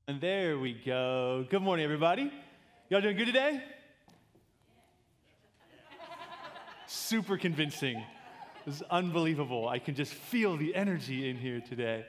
And there we go. Good morning, everybody. Y'all doing good today? Super convincing. This is unbelievable. I can just feel the energy in here today.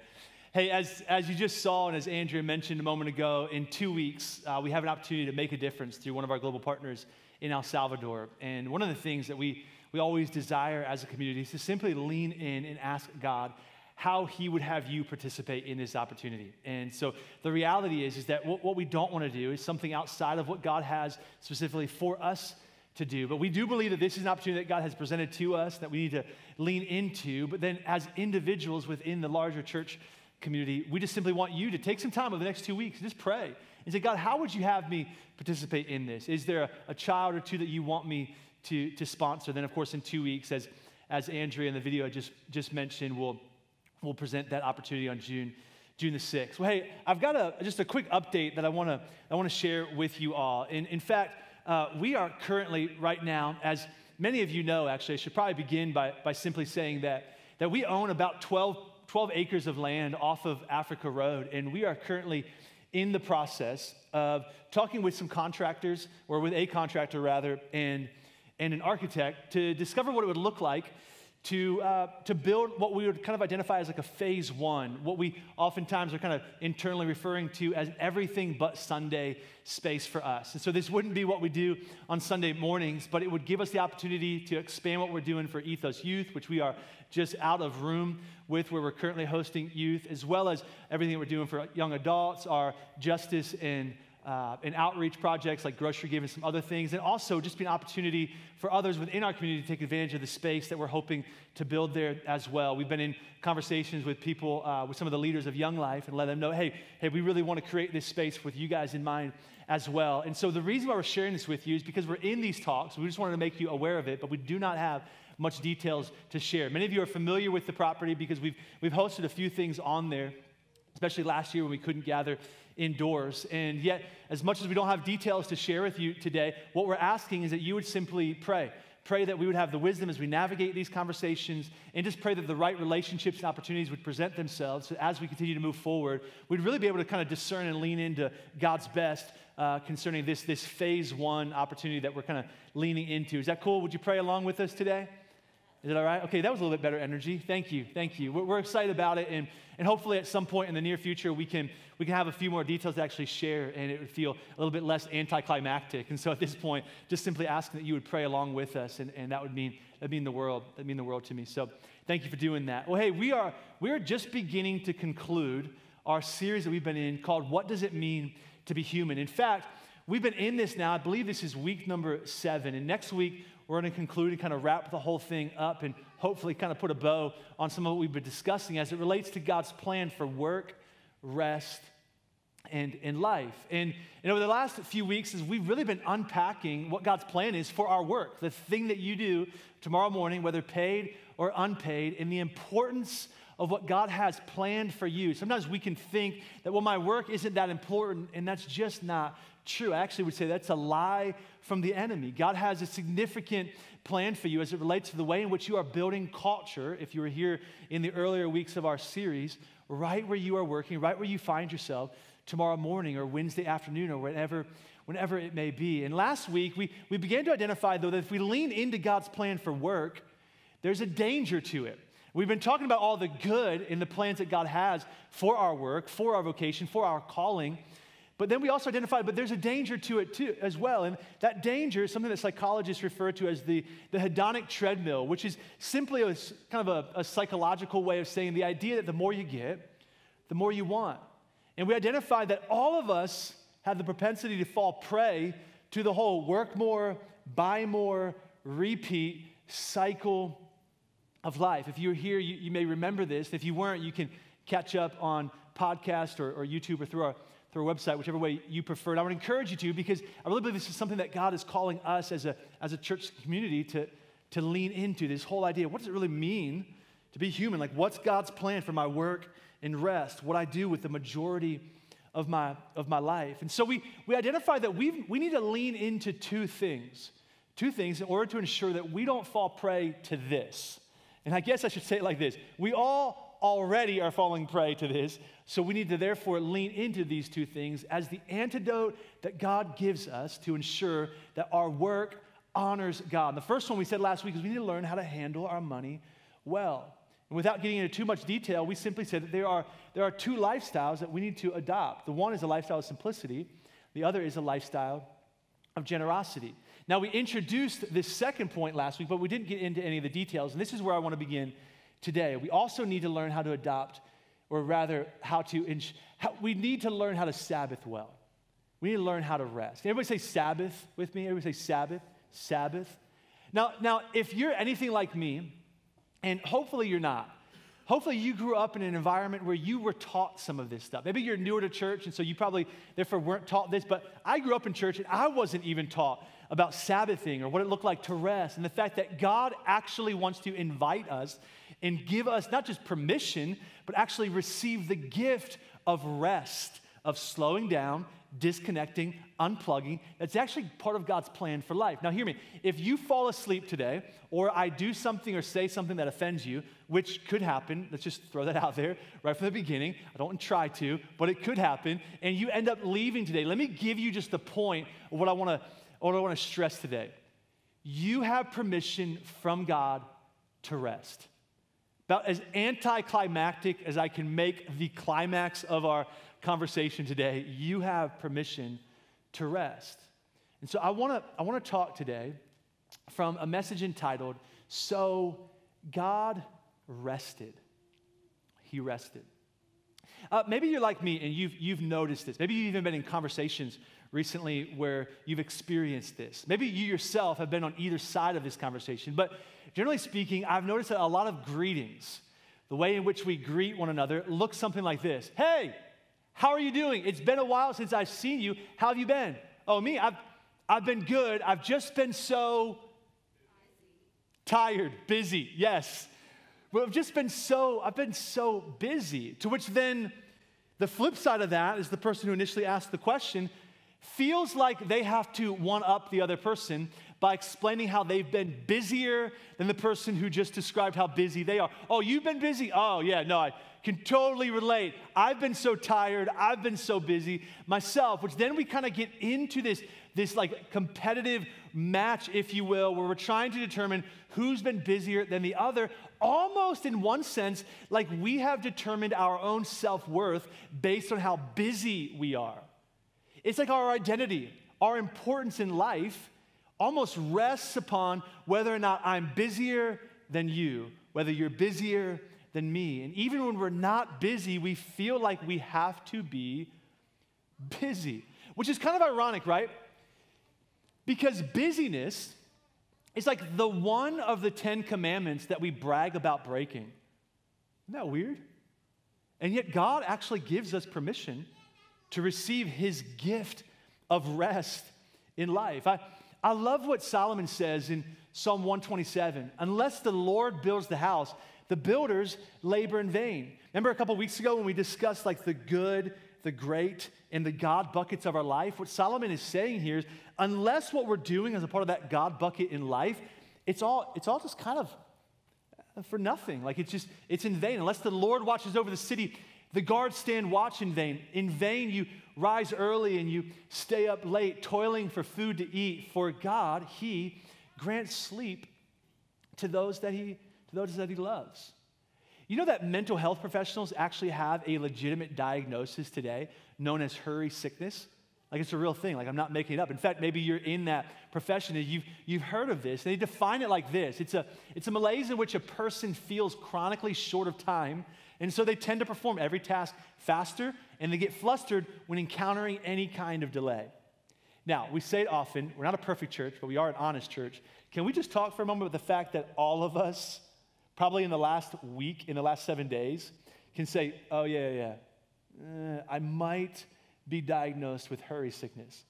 Hey, as you just saw and as Andrea mentioned a moment ago, in 2 weeks, we have an opportunity to make a difference through one of our global partners in El Salvador. And one of the things that we always desire as a community is to simply lean in and ask God how he would have you participate in this opportunity. And so the reality is that what we don't want to do is something outside of what God has specifically for us to do. But we do believe that this is an opportunity that God has presented to us that we need to lean into. But then as individuals within the larger church community, we just simply want you to take some time over the next 2 weeks and just pray and say, God, how would you have me participate in this? Is there a child or two that you want me to sponsor? Then, of course, in 2 weeks, as Andrea in the video I just mentioned, we'll present that opportunity on June the 6th. Well, hey, I've got just a quick update that I want to share with you all. In fact, we are currently right now, as many of you know, actually, I should probably begin by simply saying that we own about 12 acres of land off of Africa Road, and we are currently in the process of talking with some contractors, or with a contractor rather, and an architect to discover what it would look like to build what we would kind of identify as like a phase one, what we oftentimes are kind of internally referring to as everything but Sunday space for us. And so this wouldn't be what we do on Sunday mornings, but it would give us the opportunity to expand what we're doing for Ethos Youth, which we are just out of room with, where we're currently hosting youth, as well as everything that we're doing for young adults, our justice and outreach projects like grocery giving, some other things, and also just be an opportunity for others within our community to take advantage of the space that we're hoping to build there as well. We've been in conversations with people, with some of the leaders of Young Life, and let them know, hey, we really want to create this space with you guys in mind as well. And so the reason why we're sharing this with you is because we're in these talks. We just wanted to make you aware of it, but we do not have much details to share. Many of you are familiar with the property because we've hosted a few things on there, especially last year when we couldn't gather indoors. And yet, as much as we don't have details to share with you today, what we're asking is that you would simply pray. Pray that we would have the wisdom as we navigate these conversations, and just pray that the right relationships and opportunities would present themselves so as we continue to move forward, we'd really be able to kind of discern and lean into God's best concerning this phase one opportunity that we're kind of leaning into. Is that cool? Would you pray along with us today? Is it all right? Okay, that was a little bit better energy. Thank you. We're excited about it, and hopefully at some point in the near future we can have a few more details to actually share, and it would feel a little bit less anticlimactic. And so at this point, just simply asking that you would pray along with us, and that'd mean the world. That'd mean the world to me. So thank you for doing that. Well, hey, we are just beginning to conclude our series that we've been in called "What Does It Mean to Be Human?" In fact, we've been in this now. I believe this is week number 7, and next week we're going to conclude and kind of wrap the whole thing up and hopefully kind of put a bow on some of what we've been discussing as it relates to God's plan for work, rest, and in life. And over the last few weeks, as we've really been unpacking what God's plan is for our work, the thing that you do tomorrow morning, whether paid or unpaid, and the importance of what God has planned for you. Sometimes we can think that, well, my work isn't that important, and that's just not true. I actually would say that's a lie from the enemy. God has a significant plan for you as it relates to the way in which you are building culture, if you were here in the earlier weeks of our series, right where you are working, right where you find yourself tomorrow morning or Wednesday afternoon or whenever it may be. And last week, we began to identify, though, that if we lean into God's plan for work, there's a danger to it. We've been talking about all the good in the plans that God has for our work, for our vocation, for our calling. But then we also identified, but there's a danger to it too, as well. And that danger is something that psychologists refer to as the Hedonic Treadmill, which is simply kind of a psychological way of saying the idea that the more you get, the more you want. And we identified that all of us have the propensity to fall prey to the whole work more, buy more, repeat cycle of life. If you're here, you may remember this. If you weren't, you can catch up on podcast or YouTube or through our website, whichever way you prefer. And I would encourage you to, because I really believe this is something that God is calling us as a church community to lean into, this whole idea. What does it really mean to be human? Like, what's God's plan for my work and rest, what I do with the majority of my life? And so we identified that we need to lean into two things in order to ensure that we don't fall prey to this. And I guess I should say it like this. We all already are falling prey to this, so we need to therefore lean into these two things as the antidote that God gives us to ensure that our work honors God. And the first one we said last week is we need to learn how to handle our money well. And without getting into too much detail, we simply said that there are two lifestyles that we need to adopt. The one is a lifestyle of simplicity. The other is a lifestyle of generosity. Now, we introduced this second point last week, but we didn't get into any of the details, and this is where I want to begin today. We also need to learn how to adopt, or rather, we need to learn how to Sabbath well. We need to learn how to rest. Can everybody say Sabbath with me? Everybody say Sabbath, Sabbath. Now, if you're anything like me, and hopefully you're not, hopefully you grew up in an environment where you were taught some of this stuff. Maybe you're newer to church, and so you probably, therefore, weren't taught this, but I grew up in church, and I wasn't even taught about Sabbathing or what it looked like to rest, and the fact that God actually wants to invite us and give us not just permission, but actually receive the gift of rest, of slowing down, disconnecting, unplugging. That's actually part of God's plan for life. Now hear me, if you fall asleep today, or I do something or say something that offends you, which could happen, let's just throw that out there right from the beginning. I don't want to try to, but it could happen, and you end up leaving today. Let me give you just the point of what I want to stress today. You have permission from God to rest. About as anticlimactic as I can make the climax of our conversation today, you have permission to rest. And so I want to talk today from a message entitled, So God Rested. He rested. Maybe you're like me and you've noticed this. Maybe you've even been in conversations recently where you've experienced this. Maybe you yourself have been on either side of this conversation, but generally speaking, I've noticed that a lot of greetings, the way in which we greet one another, looks something like this. Hey, how are you doing? It's been a while since I've seen you. How have you been? Oh, me, I've been good. I've just been so tired, busy, yes. Well, I've been so busy, to which then the flip side of that is the person who initially asked the question feels like they have to one-up the other person by explaining how they've been busier than the person who just described how busy they are. Oh, you've been busy? Oh, yeah, no, I can totally relate. I've been so tired. I've been so busy myself, which then we kind of get into this like competitive match, if you will, where we're trying to determine who's been busier than the other, almost in one sense, like we have determined our own self-worth based on how busy we are. It's like our identity, our importance in life almost rests upon whether or not I'm busier than you, whether you're busier than me. And even when we're not busy, we feel like we have to be busy, which is kind of ironic, right? Because busyness is like the one of the 10 commandments that we brag about breaking. Isn't that weird? And yet God actually gives us permission to receive his gift of rest in life. I love what Solomon says in Psalm 127. Unless the Lord builds the house, the builders labor in vain. Remember a couple weeks ago when we discussed like the good, the great, and the God buckets of our life? What Solomon is saying here is unless what we're doing as a part of that God bucket in life, it's all just kind of for nothing. Like it's in vain. Unless the Lord watches over the city, the guards stand watch in vain. In vain you rise early and you stay up late, toiling for food to eat. For God, he grants sleep to those that he loves. You know that mental health professionals actually have a legitimate diagnosis today known as hurry sickness? Like it's a real thing. Like I'm not making it up. In fact, maybe you're in that profession and you've heard of this. They define it like this. It's a malaise in which a person feels chronically short of time, and so they tend to perform every task faster, and they get flustered when encountering any kind of delay. Now, we say it often, we're not a perfect church, but we are an honest church. Can we just talk for a moment about the fact that all of us, probably in the last week, in the last 7 days, can say, oh yeah, I might be diagnosed with hurry sickness.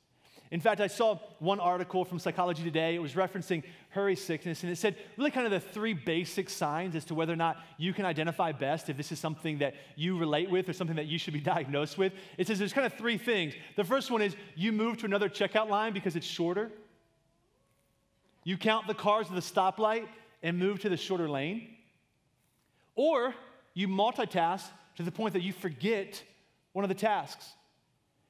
In fact, I saw one article from Psychology Today. It was referencing hurry sickness, and it said really kind of the 3 basic signs as to whether or not you can identify best if this is something that you relate with or something that you should be diagnosed with. It says there's kind of 3 things. The first one is you move to another checkout line because it's shorter. You count the cars at the stoplight and move to the shorter lane. Or you multitask to the point that you forget one of the tasks.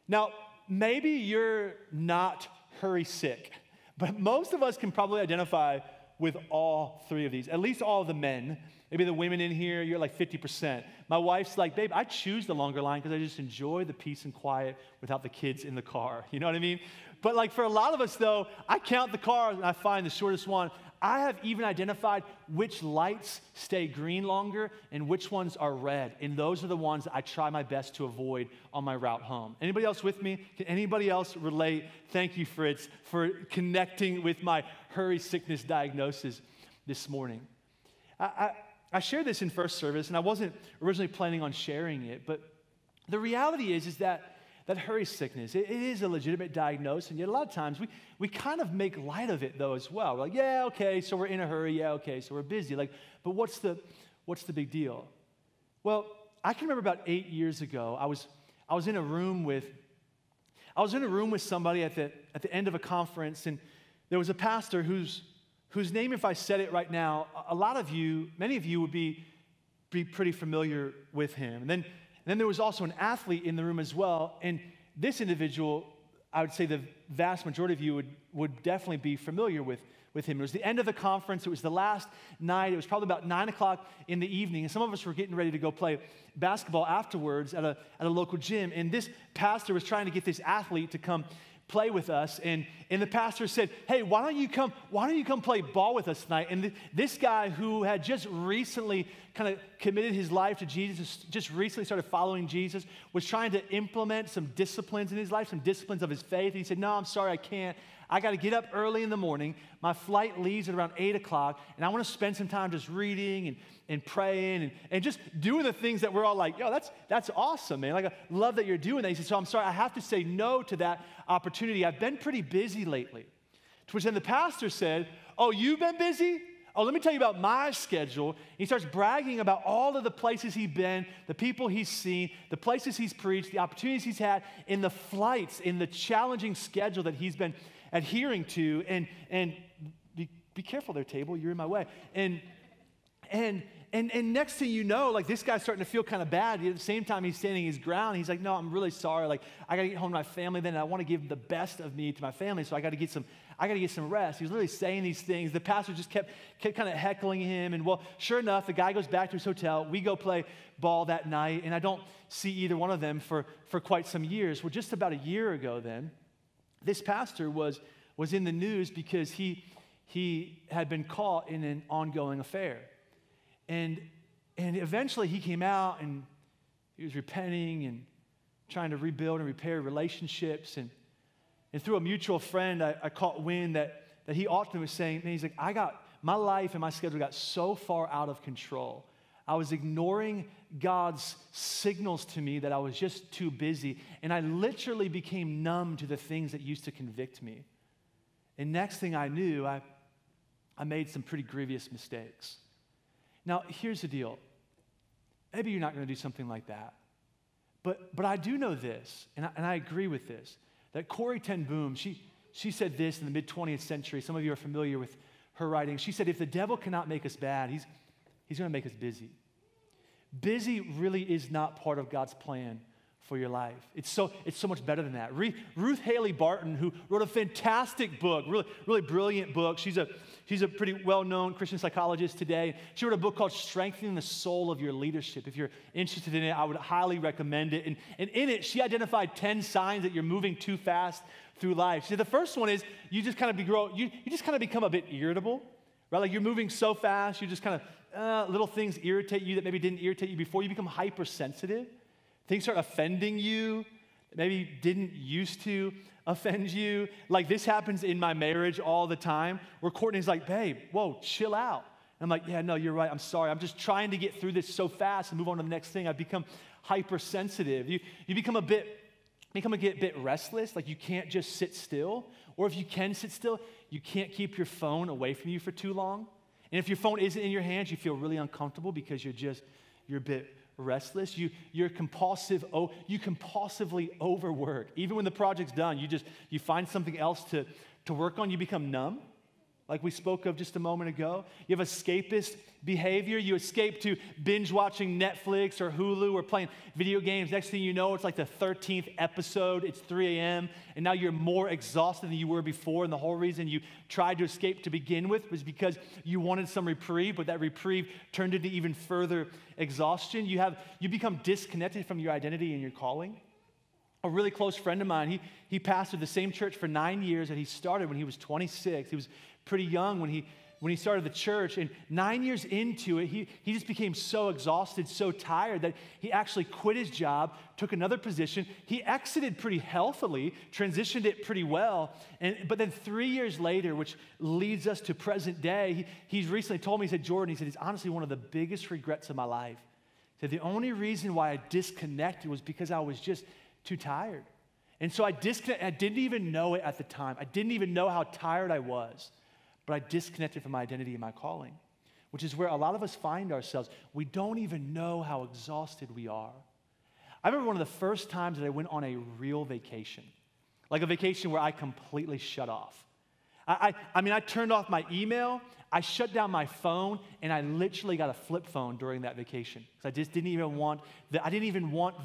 Now, maybe you're not hurry sick, but most of us can probably identify with all three of these, at least all of the men. Maybe the women in here, you're like 50%. My wife's like, babe, I choose the longer line because I just enjoy the peace and quiet without the kids in the car. You know what I mean? But like for a lot of us though, I count the cars and I find the shortest one. I have even identified which lights stay green longer and which ones are red. And those are the ones that I try my best to avoid on my route home. Anybody else with me? Can anybody else relate? Thank you, Fritz, for connecting with my hurry sickness diagnosis this morning. I shared this in first service, and I wasn't originally planning on sharing it, but the reality is that hurry sickness, it is a legitimate diagnosis, and yet a lot of times we kind of make light of it, though, as well. We're like, yeah, okay, so we're in a hurry. Yeah, okay, so we're busy. Like, but what's the big deal? Well, I can remember about 8 years ago, I was in a room with somebody at the end of a conference, and there was a pastor whose name, if I said it right now, many of you would be pretty familiar with him. And then there was also an athlete in the room as well. And this individual, I would say the vast majority of you would definitely be familiar with him. It was the end of the conference. It was the last night. It was probably about 9 o'clock in the evening. And some of us were getting ready to go play basketball afterwards at a local gym. And this pastor was trying to get this athlete to come play with us, and the pastor said, hey, why don't you come play ball with us tonight? And this guy who had just recently kind of committed his life to Jesus, just recently started following Jesus, was trying to implement some disciplines in his life, some disciplines of his faith. And he said, no, I'm sorry, I can't. I got to get up early in the morning. My flight leaves at around 8 o'clock, and I want to spend some time just reading and praying and just doing the things that we're all like, yo, that's awesome, man. Like, I love that you're doing that. He said, so I'm sorry, I have to say no to that opportunity. I've been pretty busy lately. To which then the pastor said, oh, you've been busy? Oh, let me tell you about my schedule. He starts bragging about all of the places he's been, the people he's seen, the places he's preached, the opportunities he's had, in the flights, in the challenging schedule that he's been adhering to. And be careful there, table, you're in my way. And next thing you know, like, this guy's starting to feel kind of bad. At the same time, he's standing his ground. He's like, no, I'm really sorry. Like, I got to get home to my family then, and I want to give the best of me to my family, so I got to get some rest. He was literally saying these things. The pastor just kept kind of heckling him. And well, sure enough, the guy goes back to his hotel. We go play ball that night, and I don't see either one of them for quite some years. Well, just about a year ago then, this pastor was in the news because he had been caught in an ongoing affair. And eventually he came out and he was repenting and trying to rebuild and repair relationships. And through a mutual friend, I caught wind that he often was saying, man, he's like, my life and my schedule got so far out of control. I was ignoring God's signals to me that I was just too busy. And I literally became numb to the things that used to convict me. And next thing I knew, I made some pretty grievous mistakes. Now, here's the deal. Maybe you're not going to do something like that. But I do know this, and I agree with this, that Corrie ten Boom, she said this in the mid-20th century. Some of you are familiar with her writing. She said, if the devil cannot make us bad, he's going to make us busy. Busy really is not part of God's plan for your life. It's so much better than that. Ruth Haley Barton, who wrote a fantastic book, really brilliant book. She's a pretty well-known Christian psychologist today. She wrote a book called Strengthening the Soul of Your Leadership. If you're interested in it, I would highly recommend it. And in it, she identified 10 signs that you're moving too fast through life. She said the first one is you just kind of become a bit irritable, right? Like, you're moving so fast, you just kind of little things irritate you that maybe didn't irritate you before. You become hypersensitive. Things start offending you that maybe didn't used to offend you. Like, this happens in my marriage all the time, where Courtney's like, babe, whoa, chill out. And I'm like, yeah, no, you're right. I'm sorry. I'm just trying to get through this so fast and move on to the next thing. I've become hypersensitive. You become a bit restless. Like, you can't just sit still. Or if you can sit still, you can't keep your phone away from you for too long. And if your phone isn't in your hands, you feel really uncomfortable because you're a bit restless. You're compulsive. You compulsively overwork. Even when the project's done, you find something else to work on. You become numb. like we spoke of just a moment ago. You have escapist behavior. You escape to binge watching Netflix or Hulu or playing video games. Next thing you know, it's like the 13th episode. It's 3 a.m. and now you're more exhausted than you were before. And the whole reason you tried to escape to begin with was because you wanted some reprieve, but that reprieve turned into even further exhaustion. You become disconnected from your identity and your calling. A really close friend of mine, he pastored the same church for 9 years that he started when he was 26. He was pretty young when he started the church, and 9 years into it, he just became so exhausted, so tired that he actually quit his job, took another position. He exited pretty healthily, transitioned it pretty well, but then 3 years later, which leads us to present day, he's recently told me, he said, Jordan, he said, it's honestly one of the biggest regrets of my life. He said, the only reason why I disconnected was because I was just too tired. And so I didn't even know it at the time. I didn't even know how tired I was, but I disconnected from my identity and my calling, which is where a lot of us find ourselves. We don't even know how exhausted we are. I remember one of the first times that I went on a real vacation, like a vacation where I completely shut off. I turned off my email, I shut down my phone, and I literally got a flip phone during that vacation because I just didn't even want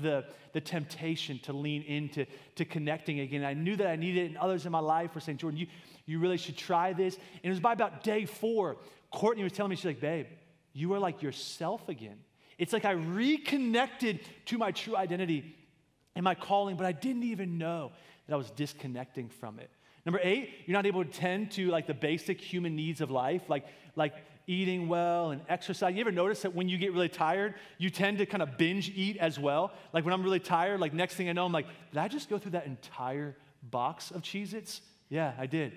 the temptation to lean into connecting again. I knew that I needed it, and others in my life were saying, Jordan, you really should try this. And it was by about day 4, Courtney was telling me, she's like, babe, you are like yourself again. It's like I reconnected to my true identity and my calling, but I didn't even know that I was disconnecting from it. Number 8, you're not able to tend to like the basic human needs of life, like eating well and exercise. You ever notice that when you get really tired, you tend to kind of binge eat as well? Like when I'm really tired, like next thing I know, I'm like, did I just go through that entire box of Cheez-Its? Yeah, I did.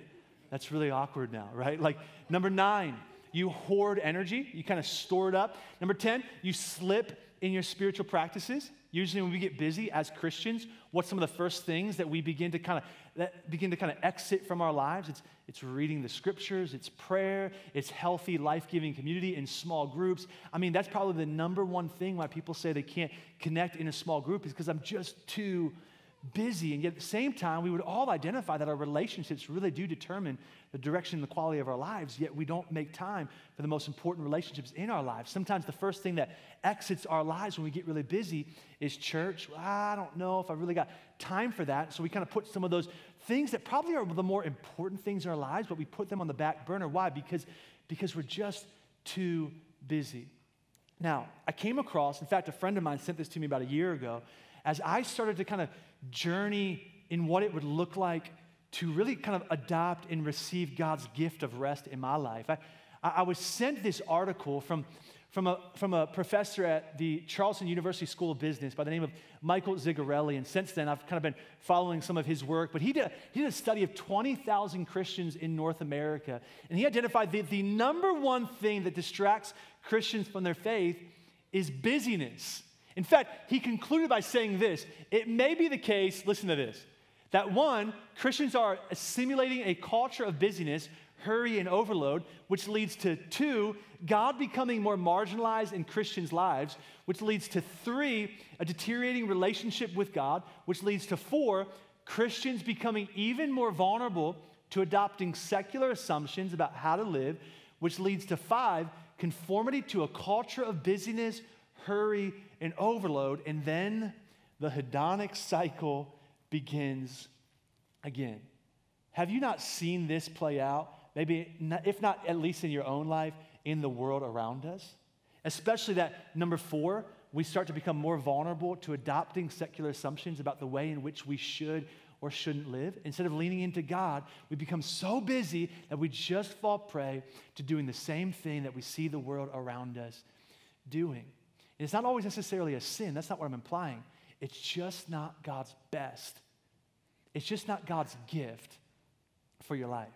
That's really awkward now, right? Like number 9, you hoard energy. You kind of store it up. Number 10, you slip in your spiritual practices. Usually when we get busy as Christians, what's some of the first things that we begin to kind of exit from our lives? It's reading the scriptures, it's prayer, it's healthy, life-giving community in small groups. I mean, that's probably the number one thing why people say they can't connect in a small group is because I'm just too busy. And yet at the same time, we would all identify that our relationships really do determine the direction and the quality of our lives, yet we don't make time for the most important relationships in our lives. Sometimes the first thing that exits our lives when we get really busy is church. Well, I don't know if I really got time for that. So we kind of put some of those things that probably are the more important things in our lives, but we put them on the back burner. Why? Because we're just too busy. Now, I came across, in fact, a friend of mine sent this to me about a year ago, as I started to kind of journey in what it would look like to really kind of adopt and receive God's gift of rest in my life. I was sent this article from a professor at the Charleston University School of Business by the name of Michael Zigaralle, and since then I've kind of been following some of his work, but he did a study of 20,000 Christians in North America, and he identified the number one thing that distracts Christians from their faith is busyness. In fact, he concluded by saying this: it may be the case, listen to this, that 1, Christians are assimilating a culture of busyness, hurry, and overload, which leads to 2, God becoming more marginalized in Christians' lives, which leads to 3, a deteriorating relationship with God, which leads to 4, Christians becoming even more vulnerable to adopting secular assumptions about how to live, which leads to 5, conformity to a culture of busyness, hurry, and overload, and then the hedonic cycle begins again. Have you not seen this play out? Maybe, if not at least in your own life, in the world around us? Especially that number 4, we start to become more vulnerable to adopting secular assumptions about the way in which we should or shouldn't live. Instead of leaning into God, we become so busy that we just fall prey to doing the same thing that we see the world around us doing. And it's not always necessarily a sin. That's not what I'm implying. It's just not God's best. It's just not God's gift for your life.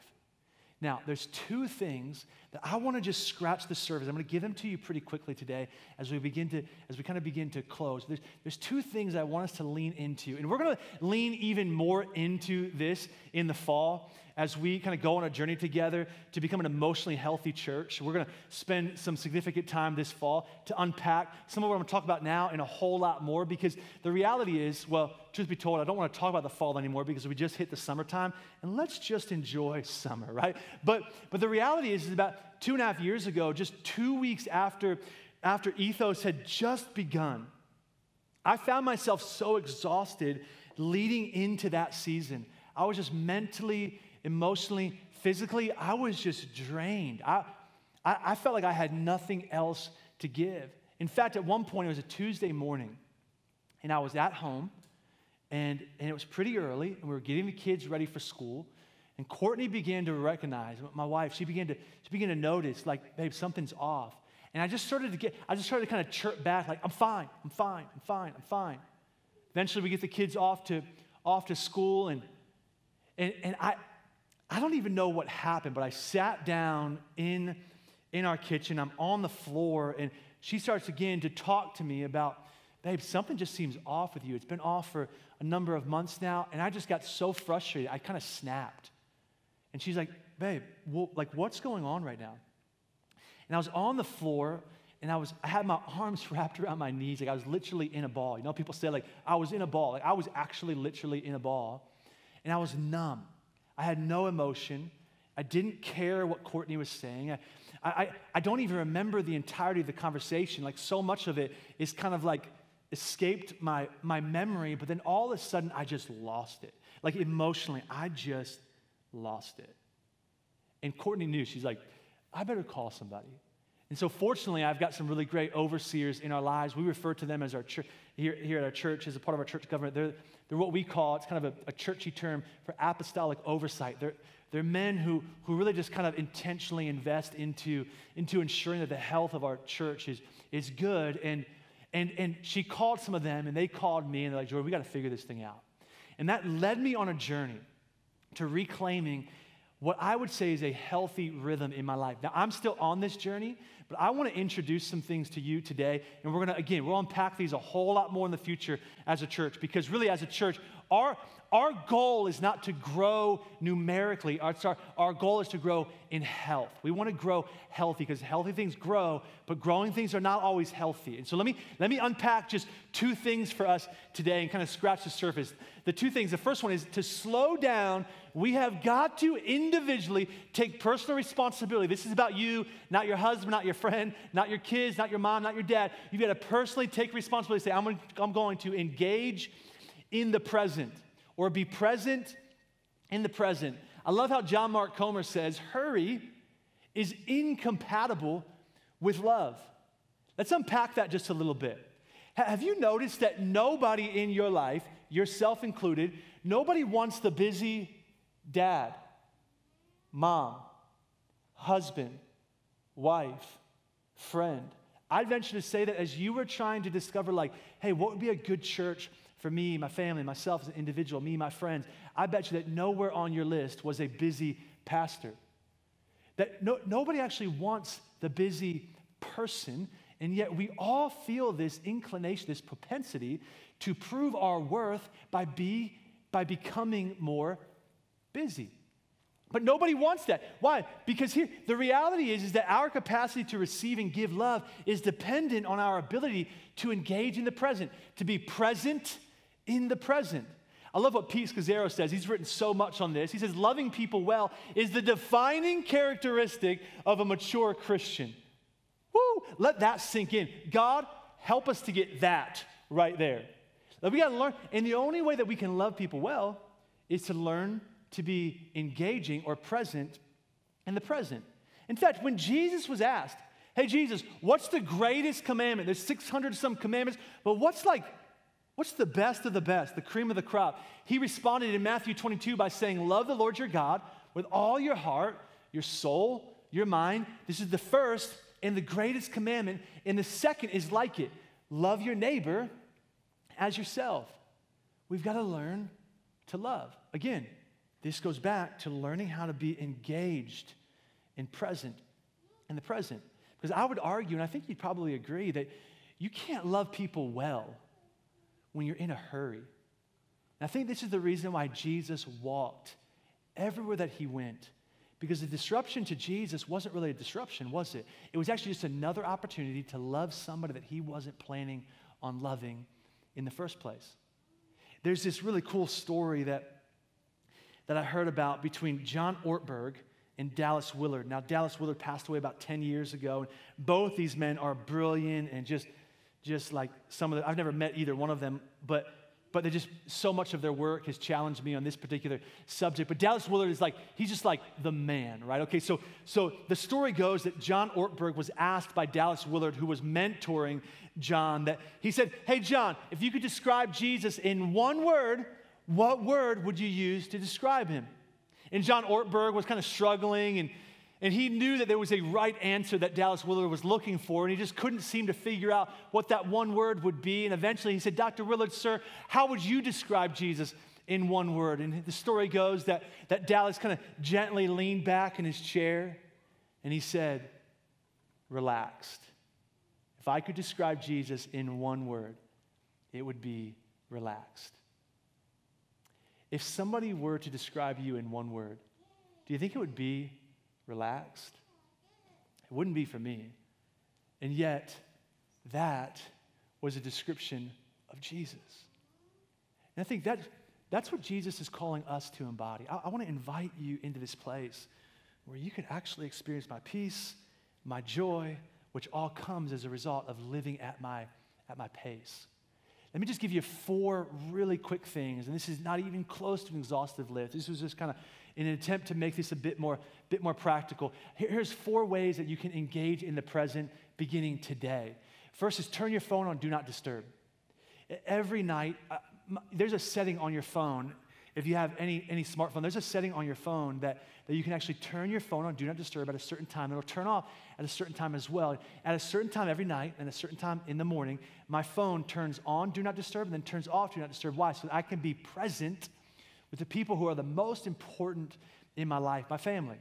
Now, there's 2 things that I want to just scratch the surface. I'm going to give them to you pretty quickly today as we kind of begin to close. There's 2 things I want us to lean into, and we're going to lean even more into this in the fall as we kind of go on a journey together to become an emotionally healthy church. We're going to spend some significant time this fall to unpack some of what I'm going to talk about now and a whole lot more, because the reality is, well, truth be told, I don't want to talk about the fall anymore because we just hit the summertime, and let's just enjoy summer, right? But the reality is about 2.5 years ago, just 2 weeks after Ethos had just begun, I found myself so exhausted leading into that season. I was just mentally, emotionally, physically, I was just drained. I felt like I had nothing else to give. In fact, at one point, it was a Tuesday morning, and I was at home, and it was pretty early, and we were getting the kids ready for school, and Courtney began to recognize, my wife, she began to notice, like, babe, something's off. And I just started to kind of chirp back, like, I'm fine. Eventually, we get the kids off to school, and I don't even know what happened, but I sat down in our kitchen. I'm on the floor, and she starts again to talk to me about, babe, something just seems off with you. It's been off for a number of months now, and I just got so frustrated. I kind of snapped. And she's like, babe, what's going on right now? And I was on the floor, and I had my arms wrapped around my knees, like I was literally in a ball. You know, people say, like, I was in a ball. Like, I was actually literally in a ball, and I was numb. I had no emotion. I didn't care what Courtney was saying. I don't even remember the entirety of the conversation. Like, so much of it is kind of like escaped my memory, but then all of a sudden, I just lost it. Like, emotionally, I just lost it. And Courtney knew. She's like, I better call somebody. And so fortunately, I've got some really great overseers in our lives. We refer to them as our church, here at our church, as a part of our church government. They're what we call, it's kind of a churchy term for apostolic oversight. They're men who really just kind of intentionally invest into ensuring that the health of our church is good. And she called some of them, and they called me, and they're like, Jordan, we got to figure this thing out. And that led me on a journey to reclaiming what I would say is a healthy rhythm in my life. Now, I'm still on this journey, but I want to introduce some things to you today, and we'll unpack these a whole lot more in the future as a church, because really as a church, our goal is not to grow numerically. Our goal is to grow in health. We want to grow healthy because healthy things grow, but growing things are not always healthy. And so let me unpack just 2 things for us today and kind of scratch the surface. The 2 things, the first one is to slow down. We have got to individually take personal responsibility. This is about you, not your husband, not your friend, not your kids, not your mom, not your dad. You've got to personally take responsibility. Say, I'm going to engage in the present, or be present in the present. I love how John Mark Comer says, hurry is incompatible with love. Let's unpack that just a little bit. Have you noticed that nobody in your life, yourself included, nobody wants the busy dad, mom, husband, wife, friend? I'd venture to say that as you were trying to discover, like, hey, what would be a good church for me, my family, myself as an individual, me, my friends, I bet you that nowhere on your list was a busy pastor. That nobody actually wants the busy person, and yet we all feel this inclination, this propensity to prove our worth by becoming more busy. But nobody wants that. Why? Because here, the reality is that our capacity to receive and give love is dependent on our ability to engage in the present, to be present in the present. I love what Pete Scazzaro says. He's written so much on this. He says, loving people well is the defining characteristic of a mature Christian. Woo! Let that sink in. God, help us to get that right there. Now, we got to learn, and the only way that we can love people well is to learn to be engaging or present in the present. In fact, when Jesus was asked, hey, Jesus, what's the greatest commandment? There's 600 some commandments, but what's the best of the best, the cream of the crop? He responded in Matthew 22 by saying, love the Lord your God with all your heart, your soul, your mind. This is the first and the greatest commandment, and the second is like it. Love your neighbor as yourself. We've got to learn to love. Again, this goes back to learning how to be engaged in the present. Because I would argue, and I think you'd probably agree, that you can't love people well when you're in a hurry. And I think this is the reason why Jesus walked everywhere that he went. Because the disruption to Jesus wasn't really a disruption, was it? It was actually just another opportunity to love somebody that he wasn't planning on loving in the first place. There's this really cool story that I heard about between John Ortberg and Dallas Willard. Now, Dallas Willard passed away about 10 years ago. And both these men are brilliant and just like some of the, I've never met either one of them, but they just, so much of their work has challenged me on this particular subject. But Dallas Willard is like, he's just like the man, right? Okay, so the story goes that John Ortberg was asked by Dallas Willard, who was mentoring John, that he said, hey, John, if you could describe Jesus in one word, what word would you use to describe him? And John Ortberg was kind of struggling, and he knew that there was a right answer that Dallas Willard was looking for, and he just couldn't seem to figure out what that one word would be. And eventually he said, Dr. Willard, sir, how would you describe Jesus in one word? And the story goes that Dallas kind of gently leaned back in his chair, and he said, relaxed. If I could describe Jesus in one word, it would be relaxed. If somebody were to describe you in one word, do you think it would be relaxed? It wouldn't be for me. And yet, that was a description of Jesus. And I think that's what Jesus is calling us to embody. I want to invite you into this place where you can actually experience my peace, my joy, which all comes as a result of living at my pace. Let me just give you 4 really quick things, and this is not even close to an exhaustive list. This was just kind of in an attempt to make this a bit more practical. Here's 4 ways that you can engage in the present beginning today. First is turn your phone on Do Not Disturb. Every night, there's a setting on your phone. If you have any smartphone, there's a setting on your phone that you can actually turn your phone on Do Not Disturb at a certain time. It'll turn off at a certain time as well. At a certain time every night and a certain time in the morning, my phone turns on Do Not Disturb and then turns off Do Not Disturb. Why? So that I can be present with the people who are the most important in my life, my family.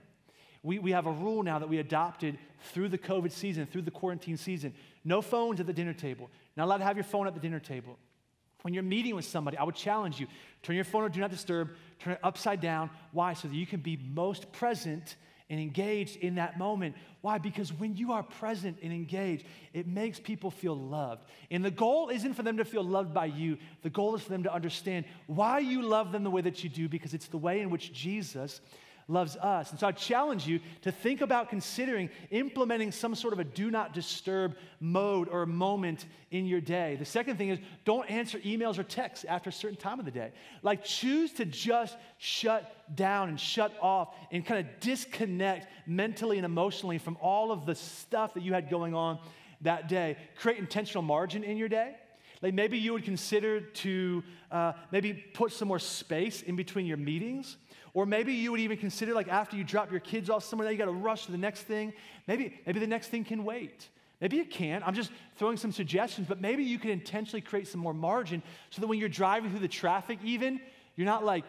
We have a rule now that we adopted through the COVID season, through the quarantine season. No phones at the dinner table. Not allowed to have your phone at the dinner table. When you're meeting with somebody, I would challenge you, turn your phone on Do Not Disturb, turn it upside down. Why? So that you can be most present and engaged in that moment. Why? Because when you are present and engaged, it makes people feel loved. And the goal isn't for them to feel loved by you. The goal is for them to understand why you love them the way that you do, because it's the way in which Jesus loves us. And so I challenge you to think about considering implementing some sort of a do not disturb mode or moment in your day. The second thing is don't answer emails or texts after a certain time of the day. Like choose to just shut down and shut off and kind of disconnect mentally and emotionally from all of the stuff that you had going on that day. Create intentional margin in your day. Like maybe you would consider to maybe put some more space in between your meetings. Or maybe you would even consider, like after you drop your kids off somewhere, you got to rush to the next thing. Maybe the next thing can wait. Maybe it can't. I'm just throwing some suggestions, but maybe you can intentionally create some more margin so that when you're driving through the traffic even, you're not like,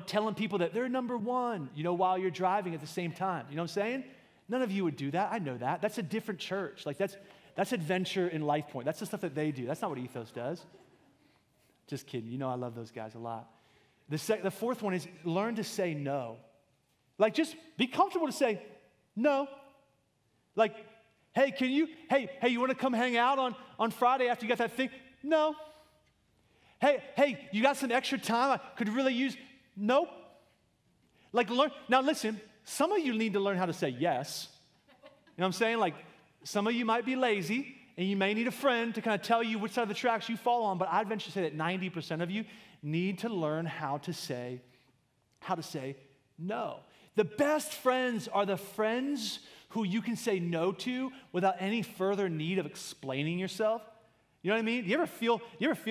telling people that they're number one, while you're driving at the same time. You know what I'm saying? None of you would do that. I know that. That's a different church. Like that's Adventure in Life Point. That's the stuff that they do. That's not what Ethos does. Just kidding. I love those guys a lot. The fourth one is learn to say no. Like just be comfortable to say no. Like, hey, you want to come hang out on Friday after you got that thing? No. Hey, you got some extra time I could really use? Nope. Like now listen, some of you need to learn how to say yes. You know what I'm saying? Like some of you might be lazy and you may need a friend to kind of tell you which side of the tracks you fall on, but I'd venture to say that 90% of you need to learn how to say no. The best friends are the friends who you can say no to without any further need of explaining yourself. You know what I mean? You ever feel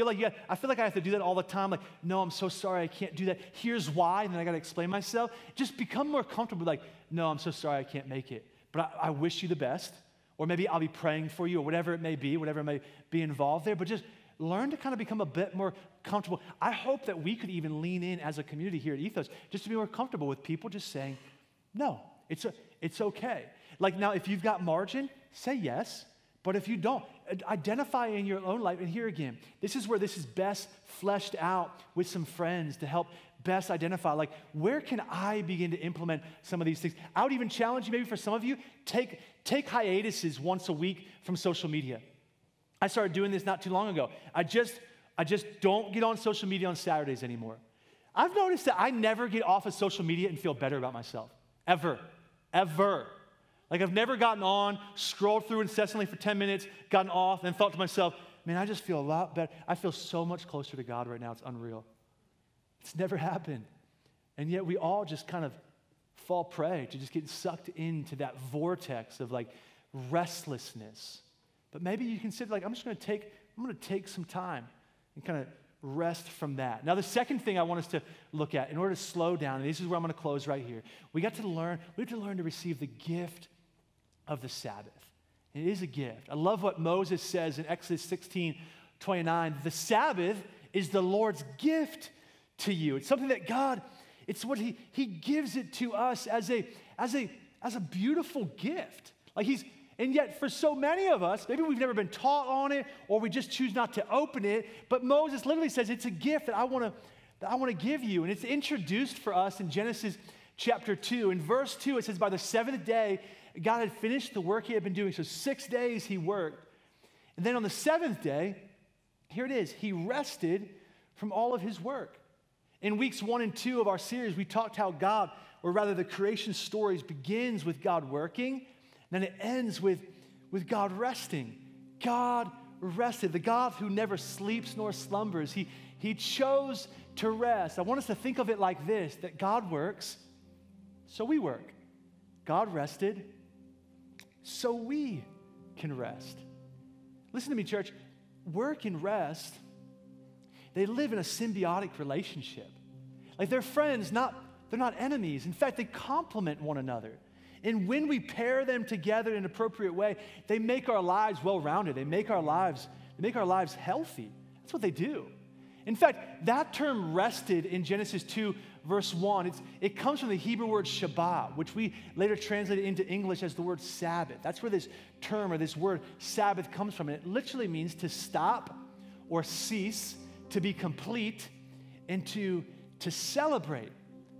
like I feel like I have to do that all the time. Like, no, I'm so sorry, I can't do that. Here's why, and then I got to explain myself. Just become more comfortable. Like, no, I'm so sorry, I can't make it. But I wish you the best. Or maybe I'll be praying for you, or whatever it may be involved there. But just learn to kind of become a bit more comfortable. I hope that we could even lean in as a community here at Ethos just to be more comfortable with people just saying, no, it's okay. Like now, if you've got margin, say yes. But if you don't, identify in your own life. And here again, this is where this is best fleshed out with some friends to help best identify, like, where can I begin to implement some of these things? I would even challenge you, maybe for some of you, take hiatuses once a week from social media. I started doing this not too long ago. I just don't get on social media on Saturdays anymore. I've noticed that I never get off of social media and feel better about myself. Ever. Like, I've never gotten on, scrolled through incessantly for 10 minutes, gotten off, and thought to myself, man, I just feel a lot better. I feel so much closer to God right now. It's unreal. It's never happened. And yet we all just kind of fall prey to just getting sucked into that vortex of, like, restlessness. But maybe you consider, like, I'm going to take some time and kind of rest from that. Now, the second thing I want us to look at in order to slow down, and this is where I'm going to close right here. We have to learn to receive the gift of the Sabbath. It is a gift. I love what Moses says in Exodus 16:29. The Sabbath is the Lord's gift to you. It's something that God, it's what he gives it to us as a beautiful gift. And yet for so many of us, maybe we've never been taught on it, or we just choose not to open it, but Moses literally says it's a gift that I want to give you. And it's introduced for us in Genesis chapter 2. In verse 2, it says, by the seventh day, God had finished the work he had been doing. So 6 days he worked. And then on the seventh day, here it is, he rested from all of his work. In weeks 1 and 2 of our series, we talked how God, or rather the creation stories, begins with God working, and then it ends with God resting. God rested. The God who never sleeps nor slumbers. He chose to rest. I want us to think of it like this, that God works, so we work. God rested, so we can rest. Listen to me, church. Work and rest, they live in a symbiotic relationship. Like, they're friends, they're not enemies. In fact, they complement one another. And when we pair them together in an appropriate way, they make our lives well-rounded. They make our lives healthy. That's what they do. In fact, that term rested in Genesis 2, verse 1, it comes from the Hebrew word Shabbat, which we later translated into English as the word Sabbath. That's where this term or this word Sabbath comes from. And it literally means to stop or cease, to be complete, and to celebrate,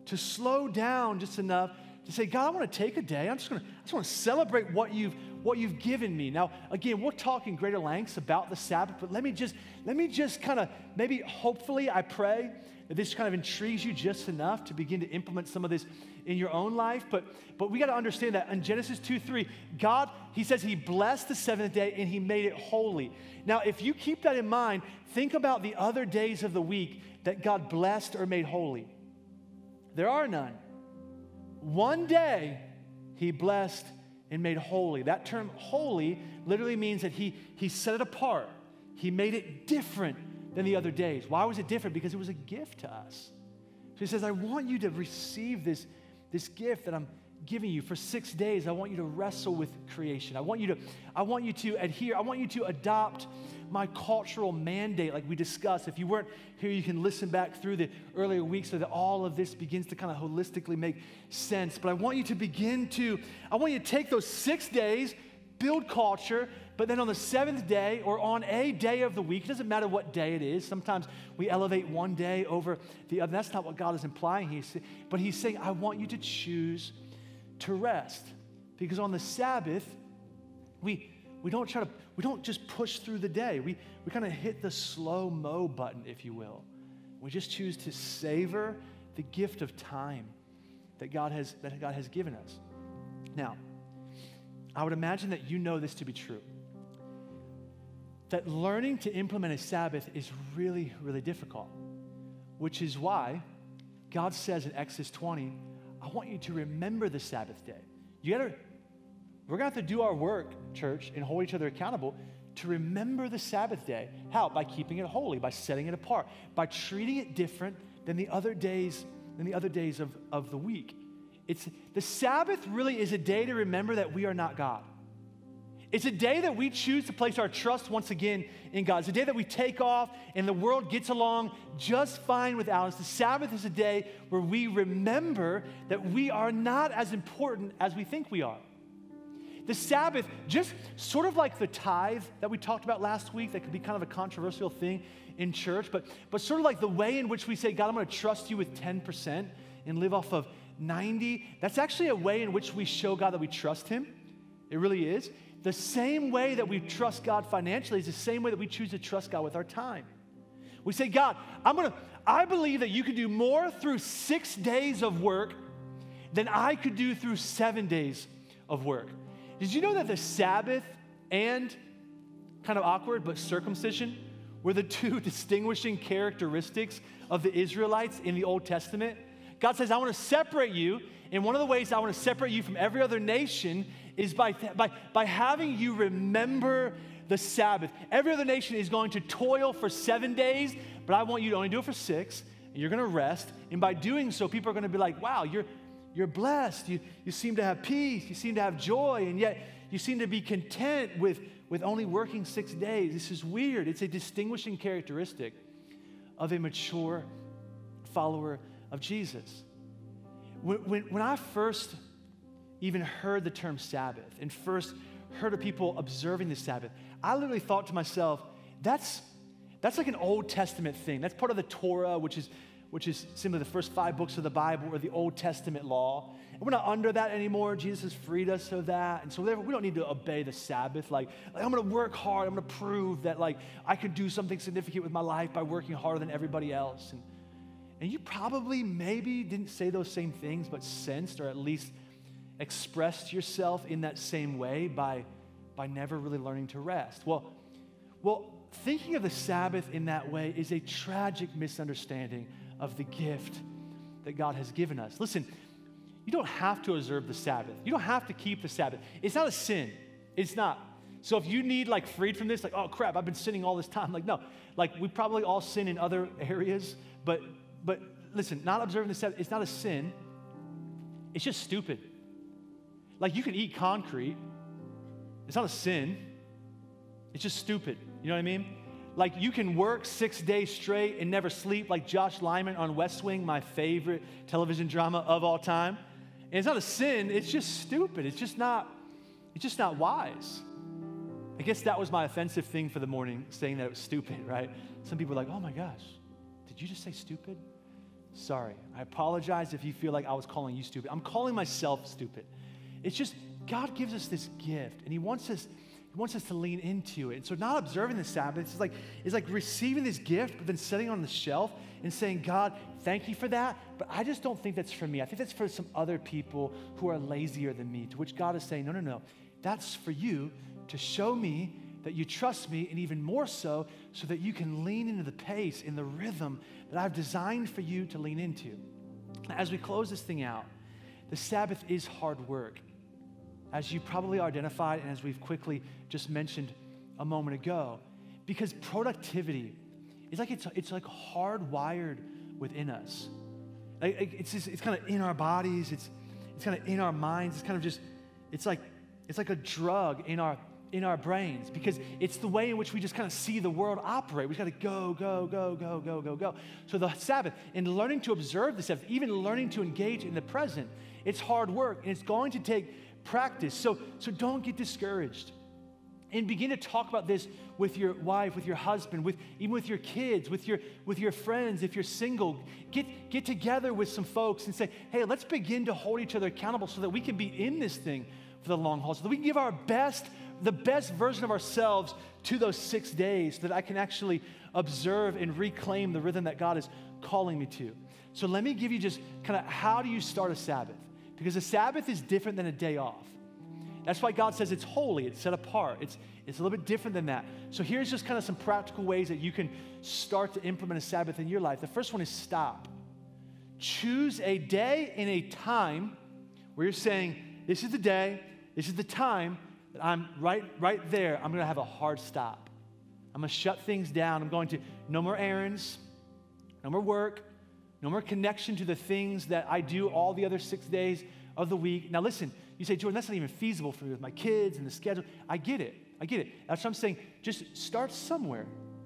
to slow down just enough to say, God, I want to take a day. I just want to celebrate what you've given me. Now, again, we'll talk in greater lengths about the Sabbath, but let me just kind of, maybe hopefully I pray that this kind of intrigues you just enough to begin to implement some of this in your own life. But we got to understand that in Genesis 2:3, God, he says he blessed the seventh day and he made it holy. Now, if you keep that in mind, think about the other days of the week that God blessed or made holy. There are none. One day he blessed and made holy. That term holy literally means that he set it apart. He made it different than the other days. Why was it different? Because it was a gift to us. So he says, I want you to receive this gift that I'm giving you. For 6 days, I want you to wrestle with creation. I want you to adhere. I want you to adopt my cultural mandate like we discussed. If you weren't here, you can listen back through the earlier weeks so that all of this begins to kind of holistically make sense. But I want you to take those 6 days, build culture, but then on the seventh day or on a day of the week, it doesn't matter what day it is. Sometimes we elevate one day over the other. That's not what God is implying. But he's saying, I want you to choose to rest. Because on the Sabbath, we don't just push through the day. We kind of hit the slow-mo button, if you will. We just choose to savor the gift of time that God has given us. Now, I would imagine that you know this to be true. That learning to implement a Sabbath is really, really difficult, which is why God says in Exodus 20, I want you to remember the Sabbath day. We're going to have to do our work, church, and hold each other accountable to remember the Sabbath day. How? By keeping it holy, by setting it apart, by treating it different than the other days of the week. The Sabbath really is a day to remember that we are not God. It's a day that we choose to place our trust once again in God. It's a day that we take off and the world gets along just fine without us. The Sabbath is a day where we remember that we are not as important as we think we are. The Sabbath, just sort of like the tithe that we talked about last week, that could be kind of a controversial thing in church, but sort of like the way in which we say, God, I'm going to trust you with 10% and live off of 90. That's actually a way in which we show God that we trust him. It really is. The same way that we trust God financially is the same way that we choose to trust God with our time. We say, God, I believe that you could do more through 6 days of work than I could do through 7 days of work. Did you know that the Sabbath and, kind of awkward, but circumcision were the two distinguishing characteristics of the Israelites in the Old Testament? God says, I want to separate you, and one of the ways I want to separate you from every other nation is by having you remember the Sabbath. Every other nation is going to toil for 7 days, but I want you to only do it for 6, and you're going to rest, and by doing so, people are going to be like, wow, you're blessed, you seem to have peace, you seem to have joy, and yet you seem to be content with only working 6 days. This is weird. It's a distinguishing characteristic of a mature follower of Jesus. When I first even heard the term Sabbath and first heard of people observing the Sabbath, I literally thought to myself, that's like an Old Testament thing. That's part of the Torah, which is simply the first 5 books of the Bible, or the Old Testament law. And we're not under that anymore. Jesus has freed us of that. And so we don't need to obey the Sabbath. Like I'm going to work hard. I'm going to prove that I could do something significant with my life by working harder than everybody else. And you probably maybe didn't say those same things, but sensed or at least expressed yourself in that same way by never really learning to rest. Well, thinking of the Sabbath in that way is a tragic misunderstanding of the gift that God has given us. Listen, you don't have to observe the Sabbath. You don't have to keep the Sabbath. It's not a sin. It's not. So if you need freed from this, oh crap, I've been sinning all this time. No, we probably all sin in other areas, but listen, not observing the Sabbath, it's not a sin. It's just stupid. You can eat concrete. It's not a sin. It's just stupid. You know what I mean? You can work 6 days straight and never sleep, like Josh Lyman on West Wing, my favorite television drama of all time. And it's not a sin. It's just stupid. It's just not wise. I guess that was my offensive thing for the morning, saying that it was stupid, right? Some people are like, oh my gosh, did you just say stupid? Sorry. I apologize if you feel like I was calling you stupid. I'm calling myself stupid. It's just God gives us this gift, and He wants us to lean into it. And so not observing the Sabbath is like receiving this gift, but then setting it on the shelf and saying, God, thank you for that, but I just don't think that's for me. I think that's for some other people who are lazier than me, to which God is saying, no. That's for you to show me that you trust me, and even more so that you can lean into the pace, in the rhythm that I've designed for you to lean into. As we close this thing out, the Sabbath is hard work. As you probably identified and as we've quickly just mentioned a moment ago, because productivity is it's hardwired within us. It's kind of in our bodies. It's kind of in our minds. It's kind of just it's like a drug in our brains, because it's the way in which we just kind of see the world operate. We got to go. So the Sabbath, and learning to observe the Sabbath, even learning to engage in the present, it's hard work, and it's going to take practice. So don't get discouraged, and begin to talk about this with your wife, with your husband, even with your kids, with your friends. If you're single, get together with some folks and say, hey, let's begin to hold each other accountable so that we can be in this thing for the long haul, so that we can give the best version of ourselves to those 6 days, so that I can actually observe and reclaim the rhythm that God is calling me to. So let me give you just kind of how do you start a Sabbath? Because a Sabbath is different than a day off. That's why God says it's holy, it's set apart. It's a little bit different than that. So here's just kind of some practical ways that you can start to implement a Sabbath in your life. The first one is stop. Choose a day and a time where you're saying, this is the day, this is the time that I'm right there. I'm going to have a hard stop. I'm going to shut things down. I'm going to, no more errands, no more work, no more connection to the things that I do all the other 6 days of the week. Now listen, you say, Jordan, that's not even feasible for me with my kids and the schedule. I get it. That's what I'm saying. Just start somewhere.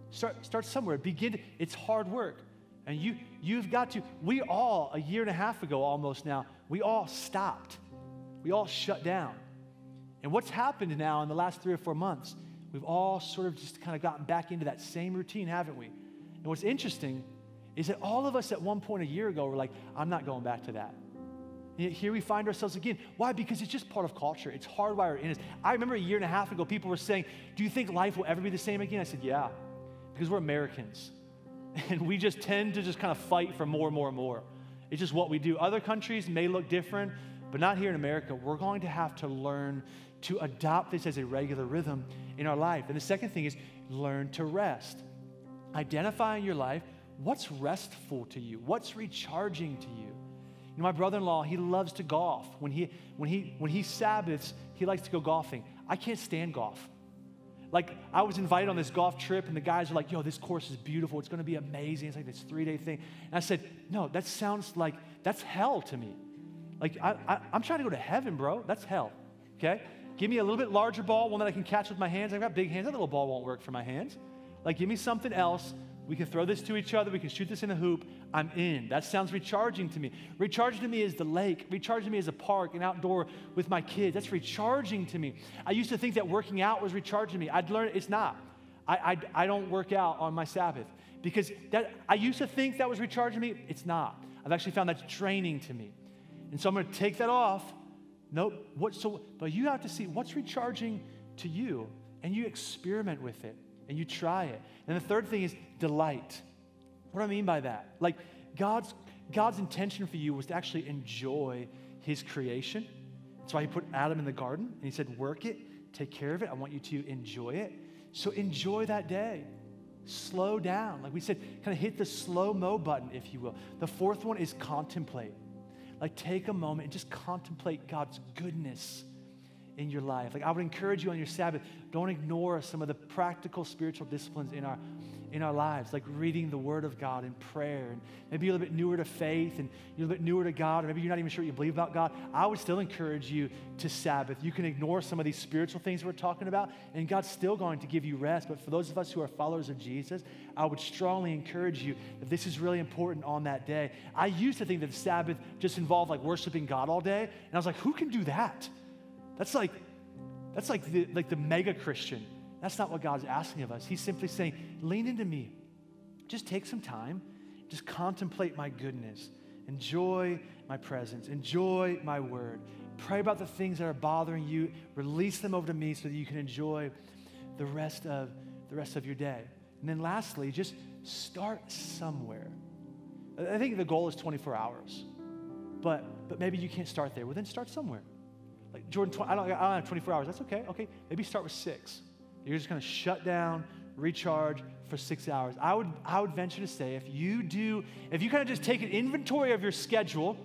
Start somewhere. It's hard work. And you've got to, we all, a year and a half ago almost now, we all stopped. We all shut down. And what's happened now in the last 3 or 4 months, we've all sort of just kind of gotten back into that same routine, haven't we? And what's interesting is that all of us at one point a year ago were like, I'm not going back to that. And yet here we find ourselves again. Why? Because it's just part of culture. It's hardwired in us. I remember a year and a half ago, people were saying, do you think life will ever be the same again? I said, yeah, because we're Americans. And we just tend to just kind of fight for more and more and more. It's just what we do. Other countries may look different, but not here in America. We're going to have to learn to adopt this as a regular rhythm in our life. And the second thing is learn to rest. Identify in your life what's restful to you, what's recharging to you. You know, my brother-in-law, he loves to golf. When he Sabbaths, he likes to go golfing. I can't stand golf. Like, I was invited on this golf trip, and the guys are like, yo, this course is beautiful. It's going to be amazing. It's like this 3-day thing. And I said, no, that sounds like, that's hell to me. Like, I'm trying to go to heaven, bro. That's hell, okay? Give me a little bit larger ball, one that I can catch with my hands. I've got big hands. That little ball won't work for my hands. Like, give me something else. We can throw this to each other. We can shoot this in a hoop. I'm in. That sounds recharging to me. Recharging to me is the lake. Recharging to me is a park, an outdoor with my kids. That's recharging to me. I used to think that working out was recharging me. I'd learned it's not. I don't work out on my Sabbath because I used to think that was recharging me. It's not. I've actually found that's draining to me. And so I'm going to take that off. Nope. But you have to see what's recharging to you, and you experiment with it, and you try it. And the third thing is delight. What do I mean by that? Like, God's intention for you was to actually enjoy his creation. That's why he put Adam in the garden, and he said, work it, take care of it. I want you to enjoy it. So enjoy that day. Slow down. Like we said, kind of hit the slow-mo button, if you will. The fourth one is contemplate. Like, take a moment and just contemplate God's goodness in your life. Like, I would encourage you on your Sabbath, don't ignore some of the practical spiritual disciplines in our lives, like reading the Word of God and prayer. And maybe you're a little bit newer to faith and you're a little bit newer to God, or maybe you're not even sure what you believe about God. I would still encourage you to Sabbath. You can ignore some of these spiritual things we're talking about, and God's still going to give you rest. But for those of us who are followers of Jesus, I would strongly encourage you that this is really important on that day. I used to think that the Sabbath just involved like worshiping God all day, and I was like, who can do that? That's like the mega Christian. That's not what God's asking of us. He's simply saying, lean into me. Just take some time. Just contemplate my goodness. Enjoy my presence. Enjoy my word. Pray about the things that are bothering you. Release them over to me so that you can enjoy the rest of your day. And then lastly, just start somewhere. I think the goal is 24 hours. But maybe you can't start there. Well, then start somewhere. Like, Jordan, I don't have 24 hours. That's okay. Okay, maybe start with 6. You're just going to shut down, recharge for 6 hours. I would venture to say if you kind of just take an inventory of your schedule,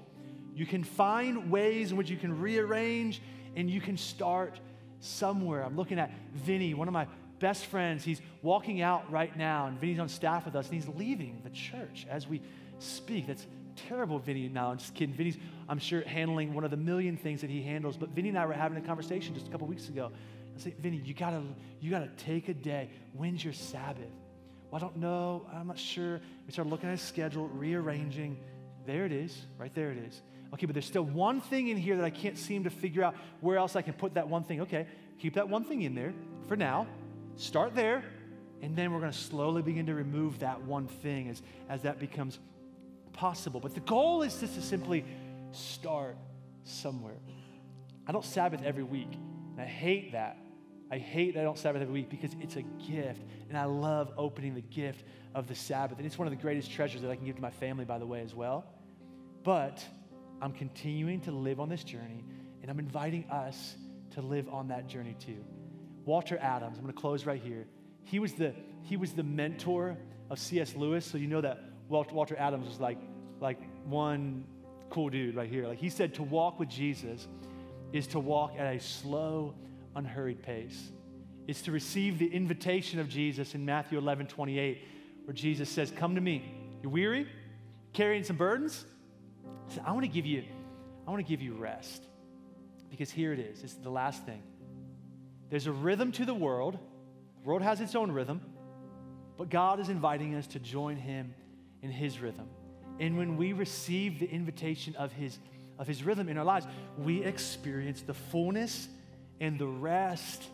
you can find ways in which you can rearrange and you can start somewhere. I'm looking at Vinny, one of my best friends. He's walking out right now, and Vinny's on staff with us, and he's leaving the church as we speak. That's terrible, Vinny. No, I'm just kidding. Vinny's, I'm sure, handling one of the million things that he handles. But Vinny and I were having a conversation just a couple weeks ago. I say, Vinny, you gotta take a day. When's your Sabbath? Well, I don't know. I'm not sure. We started looking at his schedule, rearranging. There it is. Right there it is. Okay, but there's still one thing in here that I can't seem to figure out where else I can put that one thing. Okay, keep that one thing in there for now. Start there, and then we're going to slowly begin to remove that one thing as that becomes possible. But the goal is just to simply start somewhere. I don't Sabbath every week. And I hate that. I hate that I don't Sabbath every week because it's a gift, and I love opening the gift of the Sabbath. And it's one of the greatest treasures that I can give to my family, by the way, as well. But I'm continuing to live on this journey, and I'm inviting us to live on that journey too. Walter Adams, I'm going to close right here. He was the mentor of C.S. Lewis, so you know that Walter Adams was like one cool dude right here. Like, he said to walk with Jesus is to walk at a slow, unhurried pace. It's to receive the invitation of Jesus in Matthew 11:28, where Jesus says, come to me. You're weary? Carrying some burdens? He said, I want to give you rest. Because here it is. This is the last thing. There's a rhythm to the world. The world has its own rhythm. But God is inviting us to join him in his rhythm. And when we receive the invitation of his rhythm in our lives, we experience the fullness in the rest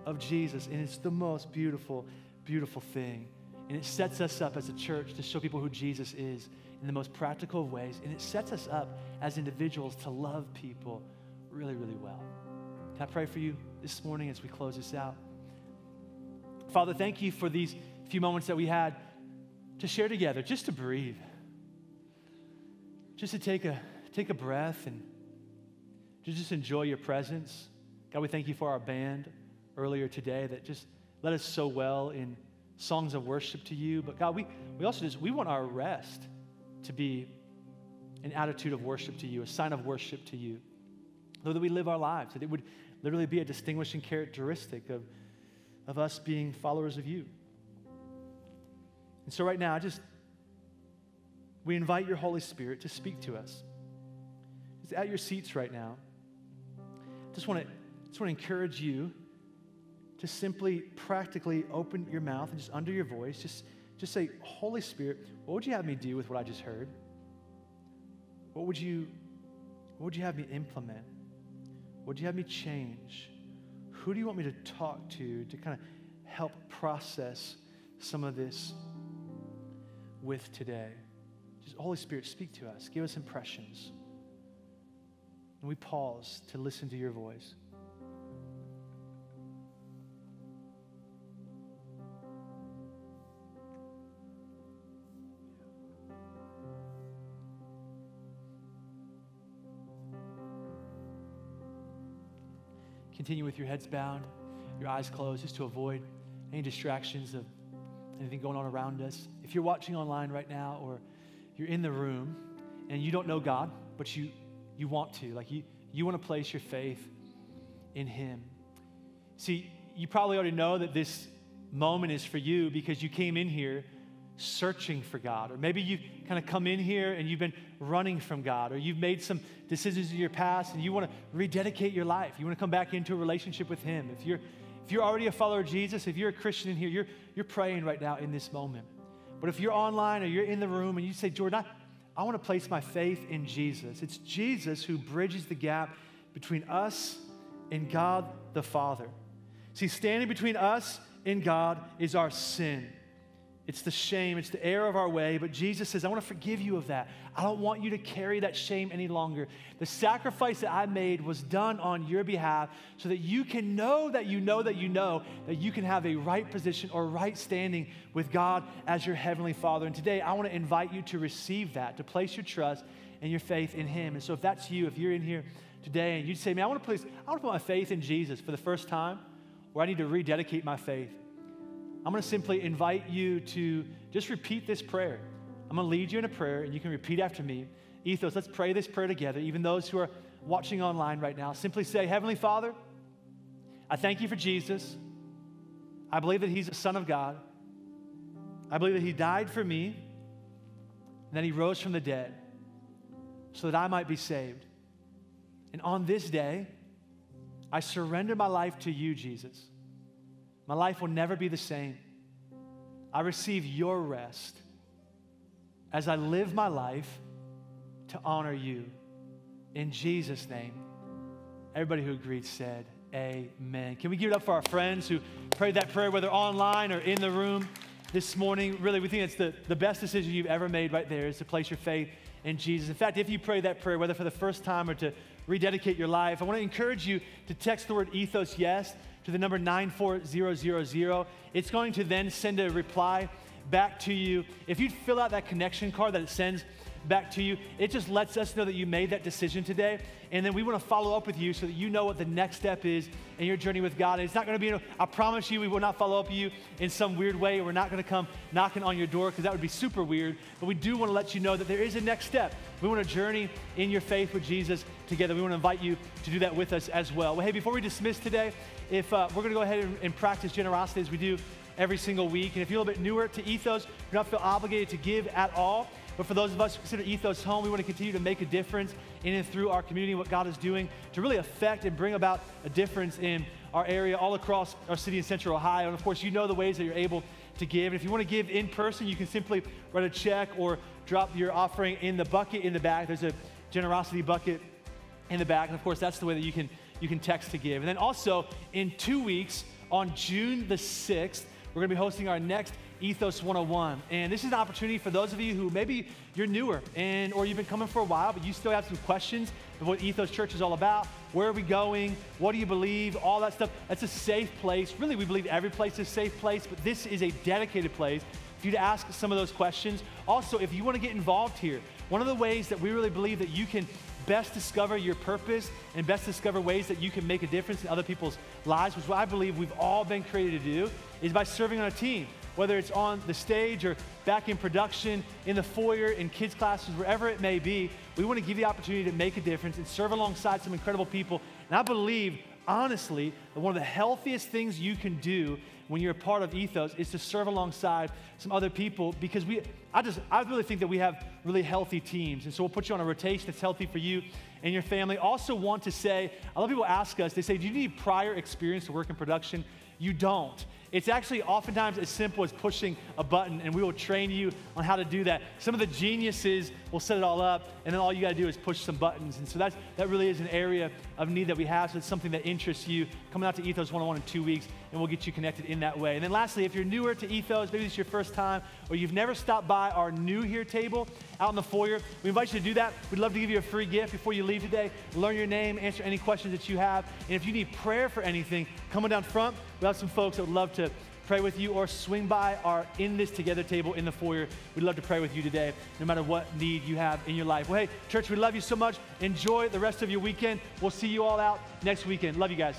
of Jesus. And it's the most beautiful, beautiful thing. And it sets us up as a church to show people who Jesus is in the most practical of ways. And it sets us up as individuals to love people really, really well. Can I pray for you this morning as we close this out? Father, thank you for these few moments that we had to share together, just to breathe, just to take a breath and to just enjoy your presence. God, we thank you for our band earlier today that just led us so well in songs of worship to you. But God, we also we want our rest to be an attitude of worship to you, a sign of worship to you. Lord, that we live our lives, that it would literally be a distinguishing characteristic of us being followers of you. And so right now, we invite your Holy Spirit to speak to us. Just at your seats right now. Just want to encourage you to simply practically open your mouth and just under your voice, just say, Holy Spirit, what would you have me do with what I just heard? What would you have me implement? What would you have me change? Who do you want me to talk to kind of help process some of this with today? Just Holy Spirit, speak to us. Give us impressions. And we pause to listen to your voice. Continue with your heads bowed, your eyes closed, just to avoid any distractions of anything going on around us. If you're watching online right now, or you're in the room and you don't know God, but you want to, like you want to place your faith in Him. See, you probably already know that this moment is for you because you came in here searching for God, or maybe you've kind of come in here and you've been running from God, or you've made some decisions in your past and you want to rededicate your life. You want to come back into a relationship with Him. If you're already a follower of Jesus, if you're a Christian in here, you're praying right now in this moment. But if you're online or you're in the room and you say, Jordan, I want to place my faith in Jesus. It's Jesus who bridges the gap between us and God the Father. See, standing between us and God is our sin. It's the shame, it's the error of our way, but Jesus says, I want to forgive you of that. I don't want you to carry that shame any longer. The sacrifice that I made was done on your behalf so that you can know that you know that you know that you can have a right position or right standing with God as your heavenly Father. And today, I want to invite you to receive that, to place your trust and your faith in Him. And so if that's you, if you're in here today and you say, man, I want to put my faith in Jesus for the first time, or I need to rededicate my faith, I'm going to simply invite you to just repeat this prayer. I'm going to lead you in a prayer, and you can repeat after me. Ethos, let's pray this prayer together. Even those who are watching online right now, simply say, Heavenly Father, I thank you for Jesus. I believe that He's the Son of God. I believe that He died for me, and that He rose from the dead so that I might be saved. And on this day, I surrender my life to you, Jesus. My life will never be the same. I receive your rest as I live my life to honor you. In Jesus' name, everybody who agreed said, amen. Can we give it up for our friends who prayed that prayer, whether online or in the room this morning? Really, we think it's the best decision you've ever made right there, is to place your faith in Jesus. In fact, if you prayed that prayer, whether for the first time or to rededicate your life, I want to encourage you to text the word ethos yes to the number 94000. It's going to then send a reply back to you. If you fill out that connection card that it sends back to you, it just lets us know that you made that decision today. And then we want to follow up with you so that you know what the next step is in your journey with God. And it's not going to be, I promise you, we will not follow up with you in some weird way. We're not going to come knocking on your door because that would be super weird. But we do want to let you know that there is a next step. We want to journey in your faith with Jesus together. We want to invite you to do that with us as well. Well, hey, before we dismiss today, if we're going to go ahead and practice generosity as we do every single week. And if you're a little bit newer to Ethos, you don't feel obligated to give at all. But for those of us who consider Ethos home, we want to continue to make a difference in and through our community, what God is doing to really affect and bring about a difference in our area all across our city in Central Ohio. And of course, you know the ways that you're able to give. And if you want to give in person, you can simply write a check or drop your offering in the bucket in the back. There's a generosity bucket in the back. And of course, that's the way that you can you can text to give. And then also in 2 weeks, on June the 6th, we're gonna be hosting our next Ethos 101. And this is an opportunity for those of you who maybe you're newer or you've been coming for a while, but you still have some questions of what Ethos Church is all about. Where are we going? What do you believe? All that stuff. That's a safe place. Really, we believe every place is a safe place, but this is a dedicated place for you to ask some of those questions. Also, if you want to get involved here, one of the ways that we really believe that you can best discover your purpose and best discover ways that you can make a difference in other people's lives, which what I believe we've all been created to do, is by serving on a team. Whether it's on the stage or back in production, in the foyer, in kids' classes, wherever it may be, we want to give you the opportunity to make a difference and serve alongside some incredible people. And I believe, honestly, that one of the healthiest things you can do when you're a part of Ethos is to serve alongside some other people, because I really think that we have really healthy teams. And so we'll put you on a rotation that's healthy for you and your family. Also want to say, a lot of people ask us, they say, do you need prior experience to work in production? You don't. It's actually oftentimes as simple as pushing a button, and we will train you on how to do that. Some of the geniuses will set it all up, and then all you gotta do is push some buttons. And so that really is an area of need that we have, so it's something that interests you. Coming out to Ethos 101 in 2 weeks, and we'll get you connected in that way. And then lastly, if you're newer to Ethos, maybe this is your first time, or you've never stopped by our New Here table out in the foyer, we invite you to do that. We'd love to give you a free gift before you leave today. Learn your name, answer any questions that you have, and if you need prayer for anything, come on down front. We have some folks that would love to pray with you, or swing by our In This Together table in the foyer. We'd love to pray with you today, no matter what need you have in your life. Well, hey, church, we love you so much. Enjoy the rest of your weekend. We'll see you all out next weekend. Love you guys.